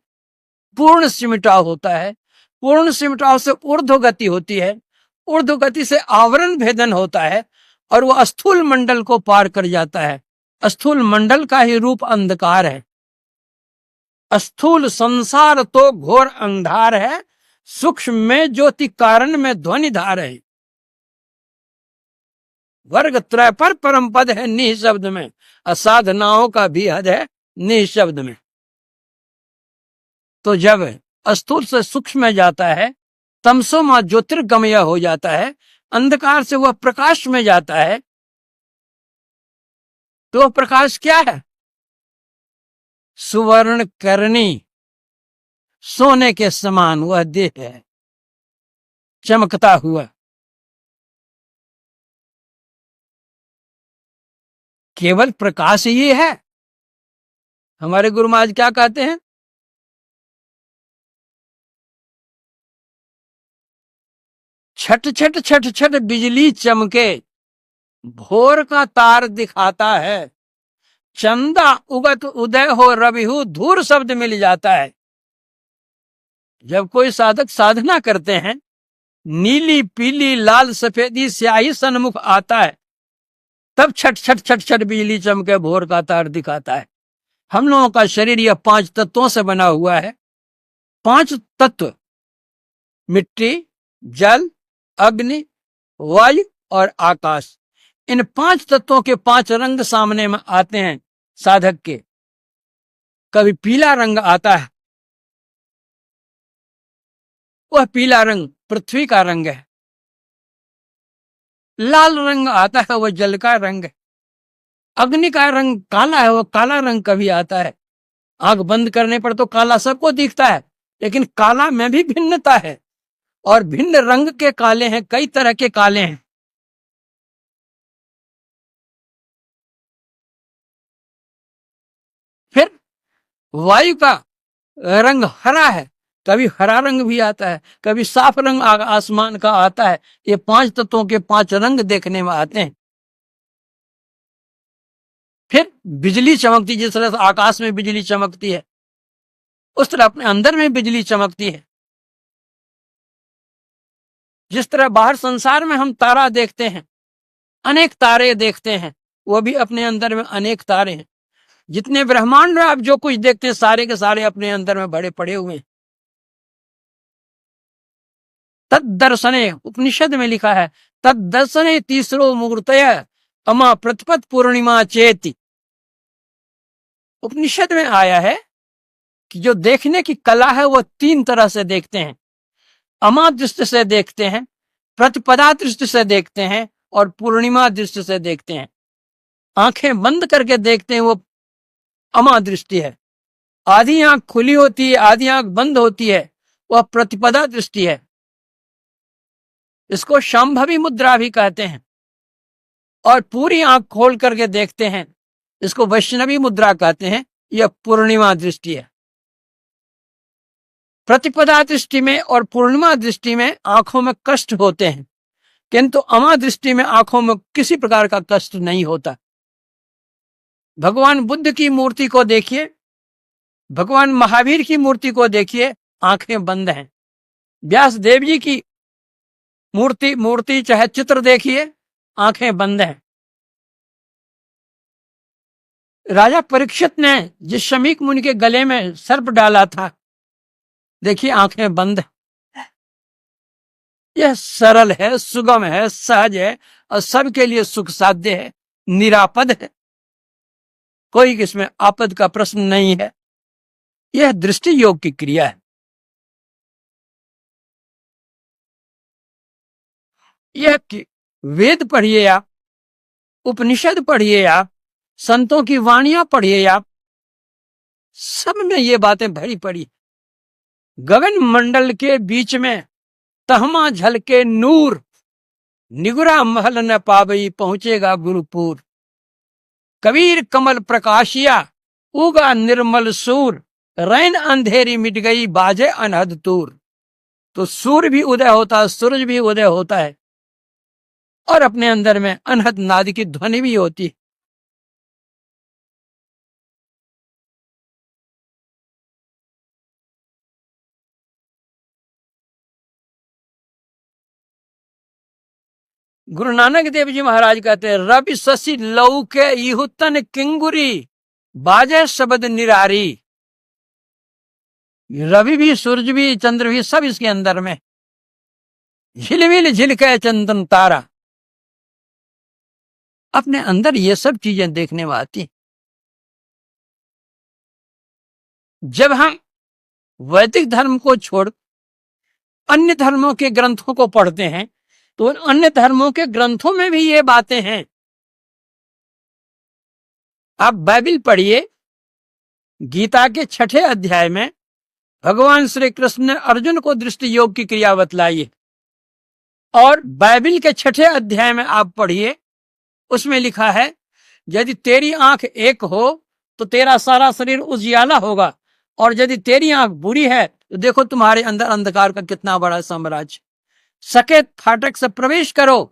पूर्ण सिमटाव होता है, पूर्ण सिमटाव से ऊर्ध्व गति होती है, ऊर्ध्व गति से आवरण भेदन होता है, और वह स्थूल मंडल को पार कर जाता है। स्थूल मंडल का ही रूप अंधकार है। स्थूल संसार तो घोर अंधार है, सूक्ष्म में ज्योति कारण में ध्वनि धार है। वर्ग त्रय पर परम पद है निःशब्द में, असाधनाओं का भी हद है निःशब्द में। तो जब स्थूल से सूक्ष्म में जाता है, तमसोमा ज्योतिर्गमय हो जाता है, अंधकार से वह प्रकाश में जाता है, तो वह प्रकाश क्या है? सुवर्ण करनी, सोने के समान वह देह है, चमकता हुआ। केवल प्रकाश ही है। हमारे गुरु महाराज क्या कहते हैं? छट छट छट छट बिजली चमके, भोर का तार दिखाता है, चंदा उगत उदय हो रविहु, धूर शब्द मिल जाता है। जब कोई साधक साधना करते हैं, नीली पीली लाल सफेदी स्याही सन्मुख आता है, तब छट छट छट छट बिजली चमके, भोर का तार दिखाता है। हम लोगों का शरीर यह 5 तत्वों से बना हुआ है। 5 तत्व, मिट्टी, जल, अग्नि, वायु और आकाश। इन 5 तत्वों के 5 रंग सामने में आते हैं साधक के। कभी पीला रंग आता है, वह पीला रंग पृथ्वी का रंग है। लाल रंग आता है, वह जल का रंग है। अग्नि का रंग काला है, वह काला रंग कभी आता है। आंख बंद करने पर तो काला सबको दिखता है, लेकिन काला में भी भिन्नता है, और भिन्न रंग के काले हैं, कई तरह के काले हैं। फिर वायु का रंग हरा है, कभी हरा रंग भी आता है, कभी साफ रंग आसमान का आता है। ये 5 तत्वों के 5 रंग देखने में आते हैं। फिर बिजली चमकती, जिस तरह से आकाश में बिजली चमकती है, उस तरह अपने अंदर में बिजली चमकती है। जिस तरह बाहर संसार में हम तारा देखते हैं, अनेक तारे देखते हैं, वो भी अपने अंदर में अनेक तारे हैं। जितने ब्रह्मांड में आप जो कुछ देखते हैं, सारे के सारे अपने अंदर में बड़े पड़े हुए हैं। तद दर्शने, उपनिषद में लिखा है, तद दर्शने तीसरो मुहूर्तय अमा प्रतिपद पूर्णिमा चेति। उपनिषद में आया है कि जो देखने की कला है वह 3 तरह से देखते हैं। अमा दृष्टि से देखते हैं, प्रतिपदा दृष्टि से देखते हैं, और पूर्णिमा दृष्टि से देखते हैं। आंखें बंद करके देखते हैं, वो अमा दृष्टि है। आधी आंख खुली होती है, आधी आंख बंद होती है, वह प्रतिपदा दृष्टि है। इसको शांभवी मुद्रा भी कहते हैं। और पूरी आंख खोल करके देखते हैं, इसको वैष्णवी मुद्रा कहते हैं। यह पूर्णिमा दृष्टि है। प्रतिपदा दृष्टि में और पूर्णिमा दृष्टि में आंखों में कष्ट होते हैं, किंतु अमा दृष्टि में आंखों में किसी प्रकार का कष्ट नहीं होता। भगवान बुद्ध की मूर्ति को देखिए, भगवान महावीर की मूर्ति को देखिए, आंखें बंद हैं। व्यास देव जी की मूर्ति चाहे चित्र देखिए, आंखें बंद हैं। राजा परीक्षित ने जिस शमीक मुनि के गले में सर्प डाला था, देखिए आंखें बंद है। यह सरल है, सुगम है, सहज है, और सबके लिए सुख साध्य है, निरापद है। कोई इसमें आपद का प्रश्न नहीं है। यह दृष्टि योग की क्रिया है। यह वेद पढ़िए आप, उपनिषद पढ़िए आप, संतों की वाणियां पढ़िए आप, सब में ये बातें भरी पड़ी। गगन मंडल के बीच में तहमा झलके नूर, निगुरा महल न पावई, पहुंचेगा गुरुपुर। कबीर कमल प्रकाशिया, उगा निर्मल सूर, रैन अंधेरी मिट गई, बाजे अनहद तूर। तो सूर्य भी उदय होता है, सूरज भी उदय होता है, और अपने अंदर में अनहद नाद की ध्वनि भी होती है। गुरु नानक देव जी महाराज कहते हैं, रवि शशि लऊ के इहुतन किंगुरी, बाजे शब्द निरारी। रवि भी, सूरज भी, चंद्र भी, सब इसके अंदर में। झिलमिल झिलके चंदन तारा, अपने अंदर ये सब चीजें देखने में आती। जब हम वैदिक धर्म को छोड़ अन्य धर्मों के ग्रंथों को पढ़ते हैं, तो अन्य धर्मों के ग्रंथों में भी ये बातें हैं। आप बाइबिल पढ़िए, गीता के 6ठे अध्याय में भगवान श्री कृष्ण ने अर्जुन को दृष्टि योग की क्रिया बतलाई है। और बाइबिल के 6ठे अध्याय में आप पढ़िए, उसमें लिखा है, यदि तेरी आंख एक हो तो तेरा सारा शरीर उजियाला होगा, और यदि तेरी आंख बुरी है तो देखो तुम्हारे अंदर अंधकार का कितना बड़ा साम्राज्य। सकेत फाटक से प्रवेश करो,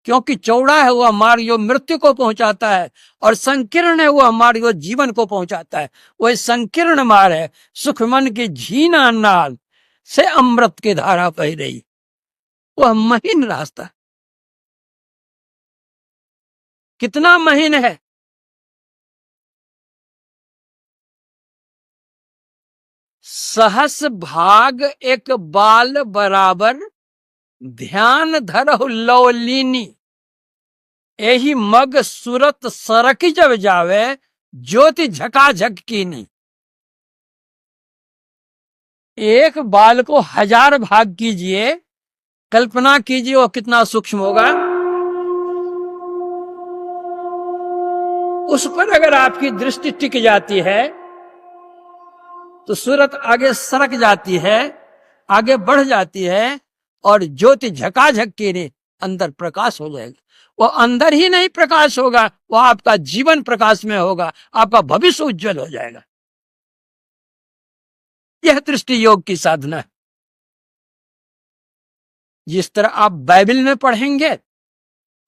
क्योंकि चौड़ा है वह मार्ग जो मृत्यु को पहुंचाता है, और संकीर्ण है वह मार्ग जो जीवन को पहुंचाता है। वह संकीर्ण मार्ग है, सुख मन की झीना नाल से अमृत की धारा बह रही, वह महीन रास्ता। कितना महीन है। सहस भाग एक बाल बराबर, ध्यान धरहु लौलीनी, यही मग सूरत सरक जब जावे, ज्योति झकाझक कीनी। एक बाल को 1000 भाग कीजिए, कल्पना कीजिए वो कितना सूक्ष्म होगा। उस पर अगर आपकी दृष्टि टिक जाती है तो सूरत आगे सरक जाती है, आगे बढ़ जाती है, और ज्योति झकाझक कीनी, अंदर प्रकाश हो जाएगा। वो अंदर ही नहीं प्रकाश होगा, वो आपका जीवन प्रकाश में होगा, आपका भविष्य उज्जवल हो जाएगा। यह दृष्टि योग की साधना है। जिस तरह आप बाइबल में पढ़ेंगे,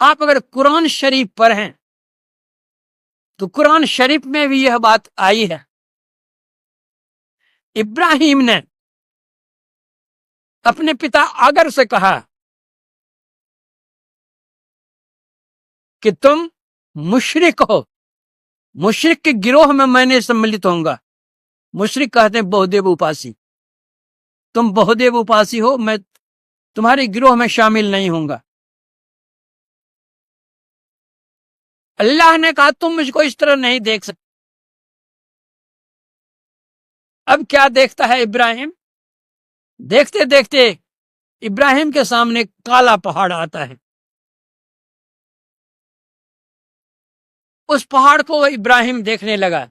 आप अगर कुरान शरीफ पढ़ें तो कुरान शरीफ में भी यह बात आई है। इब्राहिम ने अपने पिता आगर से कहा कि तुम मुशरिक हो, मुशरिक के गिरोह में मैंने सम्मिलित होऊंगा। मुशरिक कहते हैं बहुदेव उपासी, तुम बहुदेव उपासी हो, मैं तुम्हारे गिरोह में शामिल नहीं होऊंगा। अल्लाह ने कहा तुम मुझको इस तरह नहीं देख सकते। अब क्या देखता है इब्राहिम? देखते देखते इब्राहिम के सामने काला पहाड़ आता है। उस पहाड़ को इब्राहिम देखने लगा।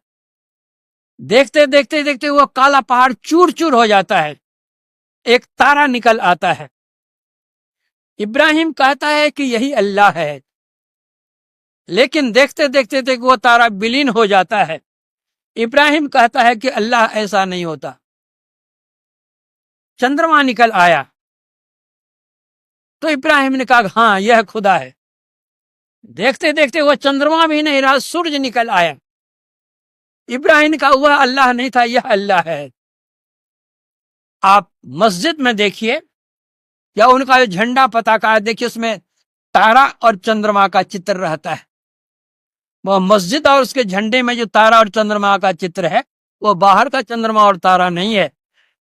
देखते देखते देखते वो काला पहाड़ चूर चूर हो जाता है, एक तारा निकल आता है। इब्राहिम कहता है कि यही अल्लाह है, लेकिन देखते देखते देखते वो तारा विलीन हो जाता है। इब्राहिम कहता है कि अल्लाह ऐसा नहीं होता। चंद्रमा निकल आया तो इब्राहिम ने कहा हाँ यह खुदा है। देखते देखते वह चंद्रमा भी नहीं रहा, सूरज निकल आया। इब्राहिम ने कहा वह अल्लाह नहीं था, यह अल्लाह है। आप मस्जिद में देखिए, या उनका जो झंडा पताका है देखिए, उसमें तारा और चंद्रमा का चित्र रहता है। वह मस्जिद और उसके झंडे में जो तारा और चंद्रमा का चित्र है, वह बाहर का चंद्रमा और तारा नहीं है,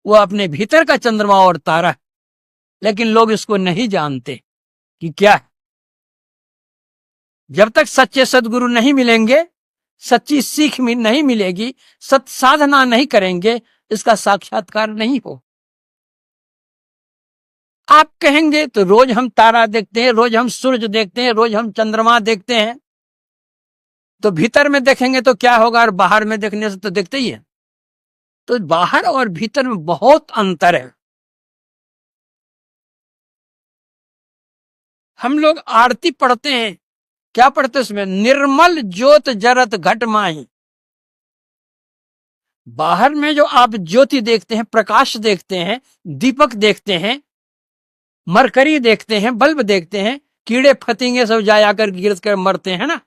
वह अपने भीतर का चंद्रमा और तारा है। लेकिन लोग इसको नहीं जानते कि क्या है। जब तक सच्चे सदगुरु नहीं मिलेंगे, सच्ची सीख नहीं मिलेगी, सत साधना नहीं करेंगे, इसका साक्षात्कार नहीं हो। आप कहेंगे तो रोज हम तारा देखते हैं, रोज हम सूरज देखते हैं, रोज हम चंद्रमा देखते हैं, तो भीतर में देखेंगे तो क्या होगा, और बाहर में देखने से तो देखते ही है। तो बाहर और भीतर में बहुत अंतर है। हम लोग आरती पढ़ते हैं, क्या पढ़ते उसमें? निर्मल ज्योत जरत घट माही। बाहर में जो आप ज्योति देखते हैं, प्रकाश देखते हैं, दीपक देखते हैं, मरकरी देखते हैं, बल्ब देखते हैं, कीड़े फतिंगे सब जाया कर गिर कर मरते हैं ना,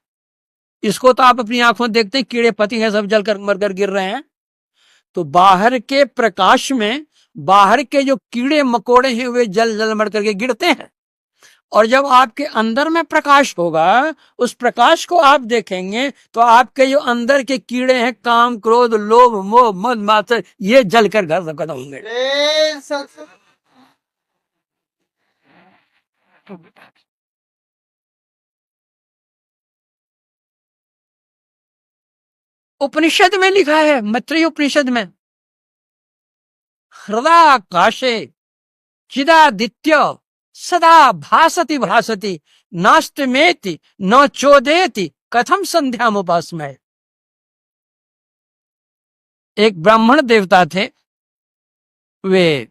इसको तो आप अपनी आंखों में देखते हैं, कीड़े फतिंगे सब जलकर मरकर गिर रहे हैं। तो बाहर के प्रकाश में बाहर के जो कीड़े मकोड़े हैं वे जल जल मर करके गिरते हैं, और जब आपके अंदर में प्रकाश होगा, उस प्रकाश को आप देखेंगे तो आपके जो अंदर के कीड़े हैं, काम क्रोध लोभ मोह मद मात्सर्य, ये जलकर घर खत्म होंगे। उपनिषद में लिखा है, मैत्रेय उपनिषद में, हृदयाकाशे चिदादित्य सदा भासति भासति नास्तमेति न चोदेति कथम संध्यामुपास्महे। एक ब्राह्मण देवता थे, वे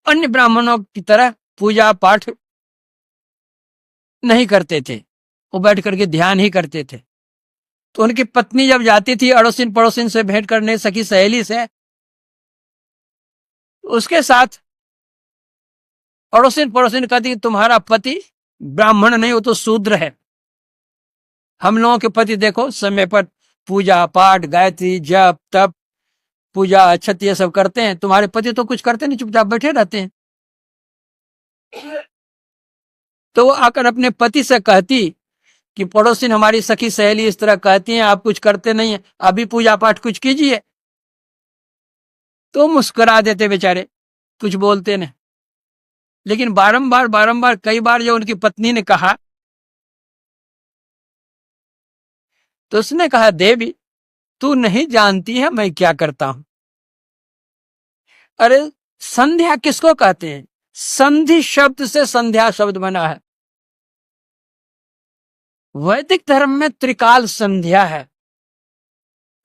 अन्य ब्राह्मणों की तरह पूजा पाठ नहीं करते थे, वो बैठ करके ध्यान ही करते थे। तो उनकी पत्नी जब जाती थी अड़ोसिन पड़ोसिन से भेंट करने, सखी सहेली से, उसके साथ अड़ोसिन पड़ोसिन कहती तुम्हारा पति ब्राह्मण नहीं, वो तो शूद्र है। हम लोगों के पति देखो समय पर पूजा पाठ गायत्री जप तप पूजा अक्षत ये सब करते हैं, तुम्हारे पति तो कुछ करते नहीं, चुपचाप बैठे रहते हैं। तो वो आकर अपने पति से कहती कि पड़ोसिन हमारी सखी सहेली इस तरह कहती हैं, आप कुछ करते नहीं है, अभी पूजा पाठ कुछ कीजिए। तो मुस्कुरा देते बेचारे, कुछ बोलते नहीं। लेकिन बारंबार बारंबार कई बार जो उनकी पत्नी ने कहा, तो उसने कहा देवी तू नहीं जानती है मैं क्या करता हूं। अरे संध्या किसको कहते हैं? संधि शब्द से संध्या शब्द बना है। वैदिक धर्म में त्रिकाल संध्या है।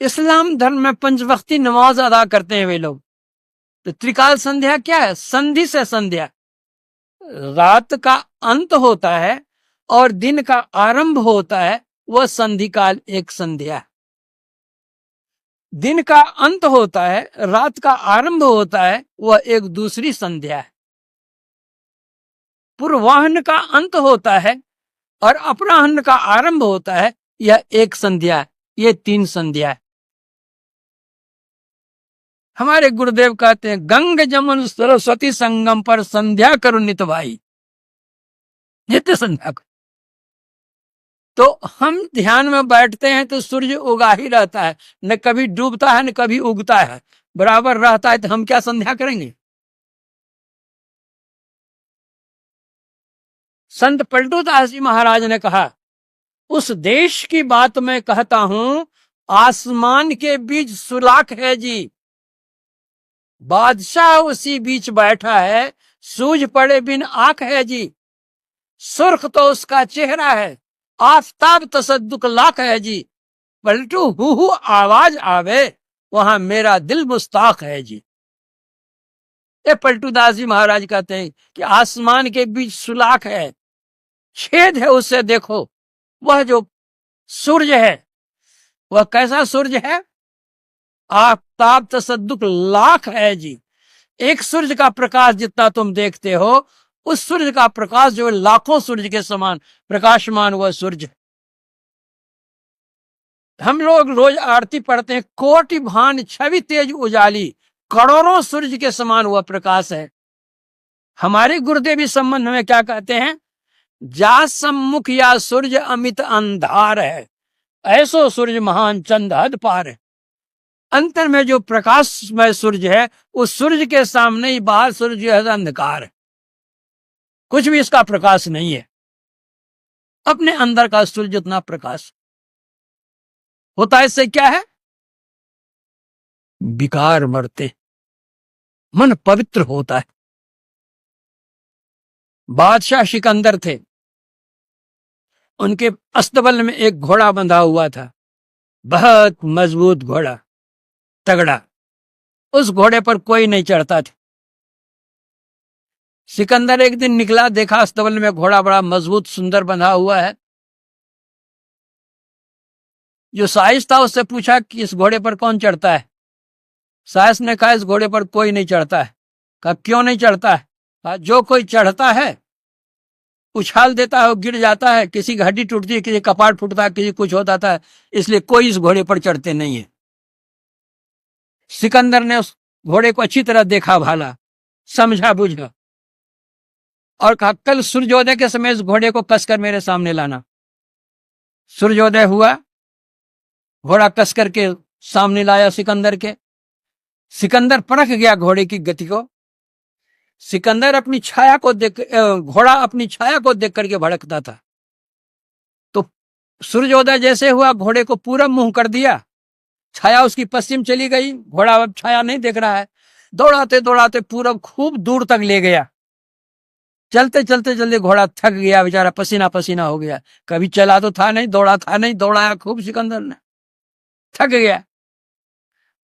इस्लाम धर्म में पंचवक्ती नमाज अदा करते हैं वे लोग। तो त्रिकाल संध्या क्या है? संधि से संध्या। रात का अंत होता है और दिन का आरंभ होता है, वह संधि काल एक संध्या है। दिन का अंत होता है, रात का आरंभ होता है, वह एक दूसरी संध्या है। पूर्वाह्न का अंत होता है और अपराह्न का आरंभ होता है, यह एक संध्या है। ये तीन संध्या है। हमारे गुरुदेव कहते हैं गंग जमुन सरस्वती संगम पर संध्या करो नित भाई, नित्य संध्या करो। तो हम ध्यान में बैठते हैं तो सूर्य उगा ही रहता है, न कभी डूबता है न कभी उगता है, बराबर रहता है। तो हम क्या संध्या करेंगे? संत पलटू दास जी महाराज ने कहा उस देश की बात मैं कहता हूं, आसमान के बीच सुलाख है जी, बादशाह उसी बीच बैठा है, सूझ पड़े बिन आंख है जी, सुर्ख तो उसका चेहरा है, आफताब तसद्दुक लाख है जी, पलटू हु आवाज आवे, वहां मेरा दिल मुस्ताक है जी। ये पलटू दास जी महाराज कहते हैं कि आसमान के बीच सुलाख है, छेद है, उससे देखो। वह जो सूर्य है वह कैसा सूर्य है? आफताब तसद्दुक लाख है जी। एक सूर्य का प्रकाश जितना तुम देखते हो, उस सूर्य का प्रकाश जो लाखों सूर्य के समान प्रकाशमान वह सूर्य। हम लोग रोज आरती पढ़ते हैं, कोटि भान छवि तेज उजाली, करोड़ों सूर्य के समान वह प्रकाश है। हमारे गुरुदेव इस संबंध में क्या कहते हैं? जा सम्मुख या सूर्य अमित अंधार है, ऐसो सूर्य महान चंद हद पार है। अंतर में जो प्रकाशमय सूर्य है, उस सूर्य के सामने ही बाहर सूर्य जो है अंधकार है, कुछ भी इसका प्रकाश नहीं है। अपने अंदर का सूर्य जितना प्रकाश होता है, इससे क्या है? विकार मरते, मन पवित्र होता है। बादशाह सिकंदर थे, उनके अस्तबल में एक घोड़ा बंधा हुआ था, बहुत मजबूत घोड़ा, तगड़ा। उस घोड़े पर कोई नहीं चढ़ता था। सिकंदर एक दिन निकला, देखा अस्तबल में घोड़ा बड़ा मजबूत सुंदर बंधा हुआ है, जो साइस था उससे पूछा कि इस घोड़े पर कौन चढ़ता है? साइस ने कहा इस घोड़े पर कोई नहीं चढ़ता है। कहा क्यों नहीं चढ़ता है? कहा जो कोई चढ़ता है उछाल देता है और गिर जाता है, किसी की हड्डी टूटती है, किसी कपाट फूटता है, किसी कुछ होता है, इसलिए कोई इस घोड़े पर चढ़ते नहीं है। सिकंदर ने उस घोड़े को अच्छी तरह देखा भाला, समझा बुझा और कहा कल सूर्योदय के समय इस घोड़े को कसकर मेरे सामने लाना। सूर्योदय हुआ, घोड़ा कसकर के सामने लाया सिकंदर के। सिकंदर परख गया घोड़े की गति को। सिकंदर अपनी छाया को देख, घोड़ा अपनी छाया को देख करके भड़कता था। तो सूर्योदय जैसे हुआ, घोड़े को पूरब मुंह कर दिया, छाया उसकी पश्चिम चली गई, घोड़ा अब छाया नहीं देख रहा है। दौड़ाते दौड़ाते पूरब खूब दूर तक ले गया। चलते चलते चलते घोड़ा थक गया, बेचारा पसीना पसीना हो गया। कभी चला तो था नहीं, दौड़ा था नहीं, दौड़ाया खूब सिकंदर ने, थक गया।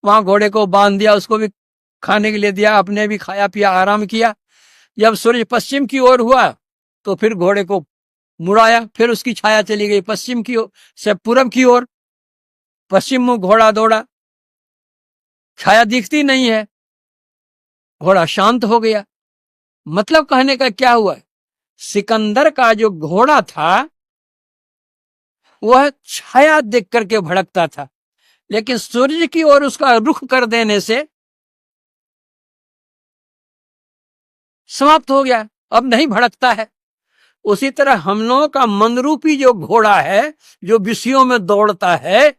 वहां घोड़े को बांध दिया, उसको भी खाने के लिए दिया, अपने भी खाया पिया, आराम किया। जब सूर्य पश्चिम की ओर हुआ तो फिर घोड़े को मुड़ाया, फिर उसकी छाया चली गई पश्चिम की ओर से पूरब की ओर। पश्चिम मुंह घोड़ा दौड़ा, छाया दिखती नहीं है, घोड़ा शांत हो गया। मतलब कहने का क्या हुआ, सिकंदर का जो घोड़ा था वह छाया देख करके भड़कता था, लेकिन सूर्य की ओर उसका रुख कर देने से समाप्त हो गया, अब नहीं भड़कता है। उसी तरह हम लोगों का मनरूपी जो घोड़ा है, जो विषयों में दौड़ता है,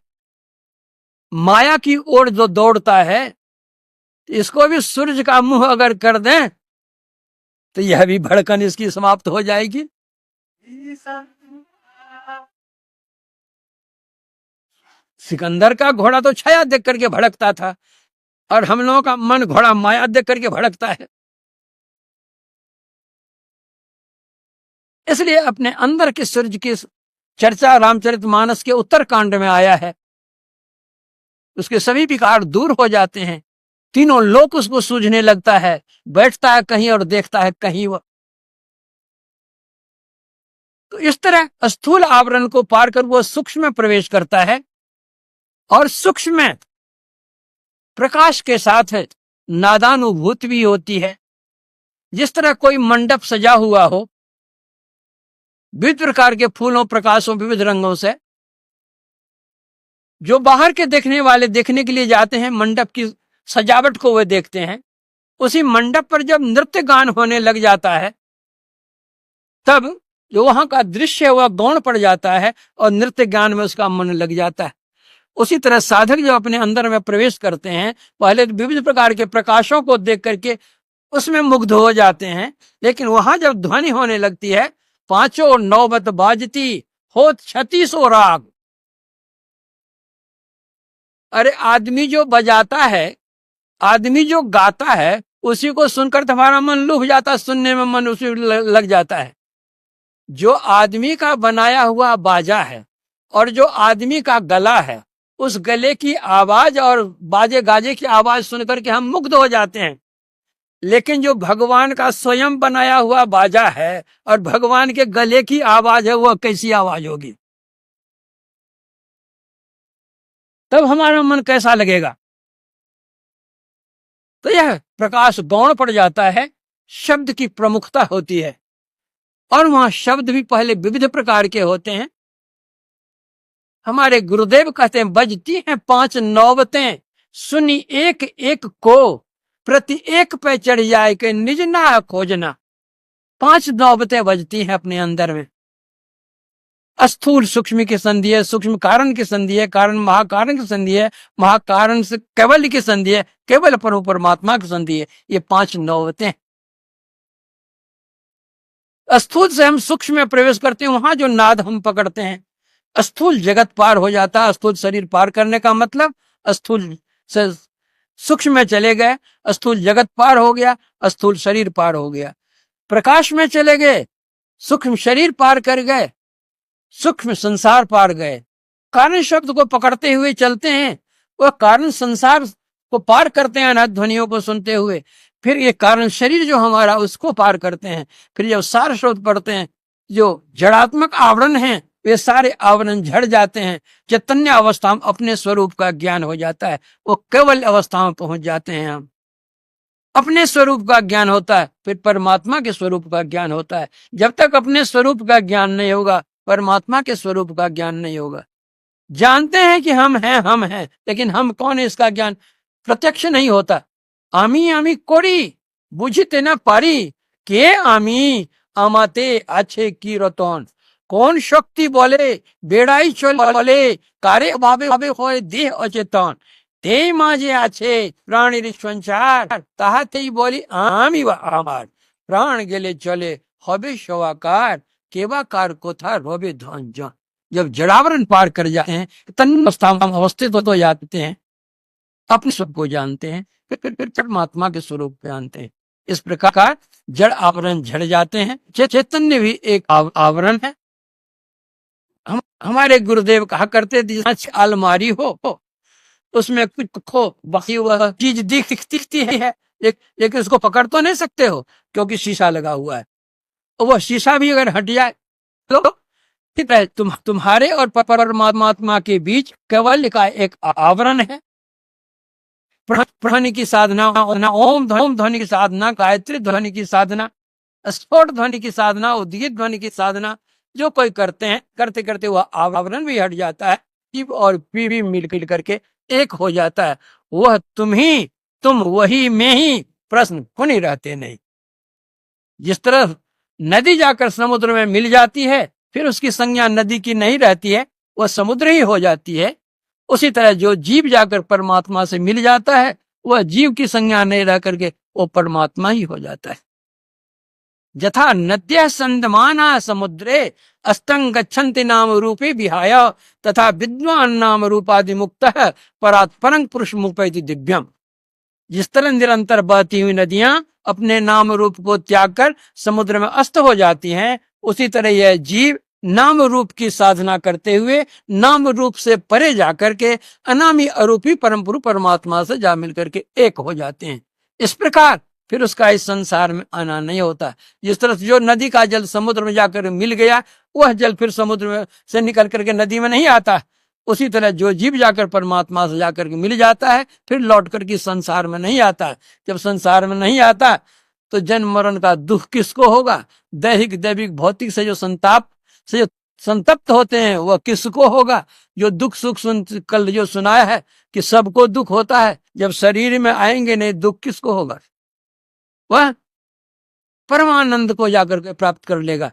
माया की ओर जो दौड़ता है, इसको भी सूर्य का मुंह अगर कर दें तो यह भी भड़कन इसकी समाप्त हो जाएगी। सिकंदर का घोड़ा तो छाया देख करके भड़कता था और हम लोगों का मन घोड़ा माया देख करके भड़कता है। इसलिए अपने अंदर के सूर्य की चर्चा रामचरितमानस के उत्तरकांड में आया है। उसके सभी विकार दूर हो जाते हैं, तीनों लोक उसको सूझने लगता है, बैठता है कहीं और देखता है कहीं। वह तो इस तरह स्थूल आवरण को पार कर वो सूक्ष्म में प्रवेश करता है और सूक्ष्म में प्रकाश के साथ नादानुभूति भी होती है। जिस तरह कोई मंडप सजा हुआ हो विविध प्रकार के फूलों, प्रकाशों, विविध रंगों से, जो बाहर के देखने वाले देखने के लिए जाते हैं, मंडप की सजावट को वे देखते हैं। उसी मंडप पर जब नृत्य गान होने लग जाता है तब जो वहां का दृश्य है वह गौण पड़ जाता है और नृत्य गान में उसका मन लग जाता है। उसी तरह साधक जो अपने अंदर में प्रवेश करते हैं, पहले विविध प्रकार के प्रकाशों को देख करके उसमें मुग्ध हो जाते हैं, लेकिन वहां जब ध्वनि होने लगती है, पांचों नौबत बाजती हो 36 राग। अरे आदमी जो बजाता है, आदमी जो गाता है, उसी को सुनकर तुम्हारा मन लुभ जाता है, सुनने में मन उसी लग जाता है। जो आदमी का बनाया हुआ बाजा है और जो आदमी का गला है, उस गले की आवाज और बाजे गाजे की आवाज सुनकर के हम मुग्ध हो जाते हैं। लेकिन जो भगवान का स्वयं बनाया हुआ बाजा है और भगवान के गले की आवाज है, वह कैसी आवाज होगी? तब हमारा मन कैसा लगेगा? तो यह प्रकाश गौण पड़ जाता है, शब्द की प्रमुखता होती है और वहां शब्द भी पहले विविध प्रकार के होते हैं। हमारे गुरुदेव कहते हैं बजती हैं 5 नौबतें, सुनी एक एक को, प्रति एक पे चढ़ जाए के निज ना खोजना। 5 नौबतें बजती हैं अपने अंदर में। स्थूल सूक्ष्म की संधि है, सूक्ष्म कारण की संधि है, कारण महाकारण की संधि है, महाकारण से केवल की संधि है, केवल परमात्मा की संधि है। ये 5 नौबतें। स्थूल से हम सूक्ष्म में प्रवेश करते हैं, वहां जो नाद हम पकड़ते हैं, स्थूल जगत पार हो जाता है। स्थूल शरीर पार करने का मतलब स्थूल से सूक्ष्म में चले गए, स्थूल जगत पार हो गया, स्थूल शरीर पार हो गया। प्रकाश में चले गए, सूक्ष्म शरीर पार कर गए, सूक्ष्म संसार पार गए। कारण शब्द को पकड़ते हुए चलते हैं, वह कारण संसार को पार करते हैं अनाथ ध्वनियों को सुनते हुए। फिर ये कारण शरीर जो हमारा, उसको पार करते हैं। फिर जब सार शब्द पढ़ते हैं, जो जड़ात्मक आवरण है वे सारे आवरण झड़ जाते हैं। चैतन्य अवस्था में अपने स्वरूप का ज्ञान हो जाता है, वो केवल अवस्था में पहुंच जाते हैं। हम अपने स्वरूप का ज्ञान होता है, फिर परमात्मा के स्वरूप का ज्ञान होता है। जब तक अपने स्वरूप का ज्ञान नहीं होगा, परमात्मा के स्वरूप का ज्ञान नहीं होगा। जानते हैं कि हम हैं, लेकिन हम कौन है इसका ज्ञान प्रत्यक्ष नहीं होता। आमी आमी कोरी बुझते ना पारी, के आमी আমাতে আছে কি রতন, কোন শক্তি বলে বেড়াই চলে, কারে ভাবে ভাবে হয় দেহ অচেতন, তেই মাঝে আছে প্রাণের সঞ্চার, তাহাতেই বলি আমি বা আমার, প্রাণ গেলে চলে হবে সবাকার, केवा कार को था रोबे धन जन। जब जड़ावरण पार कर जाते हैं, तन अवस्था में अवस्थित हो जाते हैं, अपने स्वरूप को जानते हैं, फिर परमात्मा के स्वरूप को जानते हैं। इस प्रकार जड़ आवरण झड़ जाते हैं। चैतन्य भी एक आवरण है। हमारे गुरुदेव कहा करते थे, अलमारी हो उसमें कुछ खो बाकी हुआ चीज दिखती है, लेकिन उसको पकड़ तो नहीं सकते हो क्योंकि शीशा लगा हुआ है। वो शीशा भी अगर हट जाए तो ठीक है, तुम्हारे और परमात्मा के बीच केवल का एक आवरण है। ध्वनि की साधना, ओम ध्वनि की साधना, गायत्री ध्वनि की साधना, स्फोट ध्वनि की साधना, उद्गीत ध्वनि की साधना जो कोई करते हैं, करते करते वह आवरण भी हट जाता है, शिव और पी भी मिल करके एक हो जाता है। वह तुम वही में ही, प्रश्न कोई रहते नहीं। जिस तरह नदी जाकर समुद्र में मिल जाती है, फिर उसकी संज्ञा नदी की नहीं रहती है, वह समुद्र ही हो जाती है। उसी तरह जो जीव जाकर परमात्मा से मिल जाता है, वह जीव की संज्ञा नहीं रह करके वो परमात्मा ही हो जाता है। यथा नद्यः संदमाना समुद्रे अस्तंग गच्छन्ति नाम रूपे विहाय, तथा विद्वान नाम रूपादि मुक्तः परात् परं पुरुष मुपैति दिव्यम। जिस तरह निरंतर बहती हुई नदियां अपने नाम रूप को त्याग कर समुद्र में अस्त हो जाती हैं, उसी तरह यह जीव नाम रूप की साधना करते हुए नाम रूप से परे जाकर के अनामी अरूपी परम पुरुष परमात्मा से जा मिल करके एक हो जाते हैं। इस प्रकार फिर उसका इस संसार में आना नहीं होता। जिस तरह जो नदी का जल समुद्र में जाकर मिल गया, वह जल फिर समुद्र में से निकल करके नदी में नहीं आता। उसी तरह जो जीव जाकर परमात्मा से जाकर के मिल जाता है, फिर लौट करके संसार में नहीं आता। जब संसार में नहीं आता तो जन्म मरण का दुख किसको होगा? दैहिक दैविक भौतिक से जो संतप्त होते हैं वह किसको होगा? जो दुख सुख कल जो सुनाया है कि सबको दुख होता है, जब शरीर में आएंगे नहीं दुख किसको होगा? वह परमानंद को जाकर के प्राप्त कर लेगा।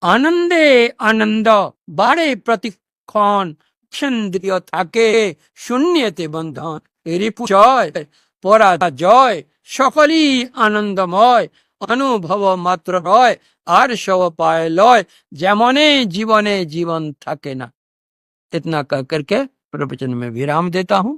आनंदे आनंद बारे प्रतिक्षण चंद्रिय थाके शून्यते बंधन, रिपु जय परा जय सकली आनंदमय, अनुभव मात्र रय আর সব পায় লয়, যেমনে জীবনে জীवन থাকে ना। इतना कह करके प्रवचन में विराम देता हूं।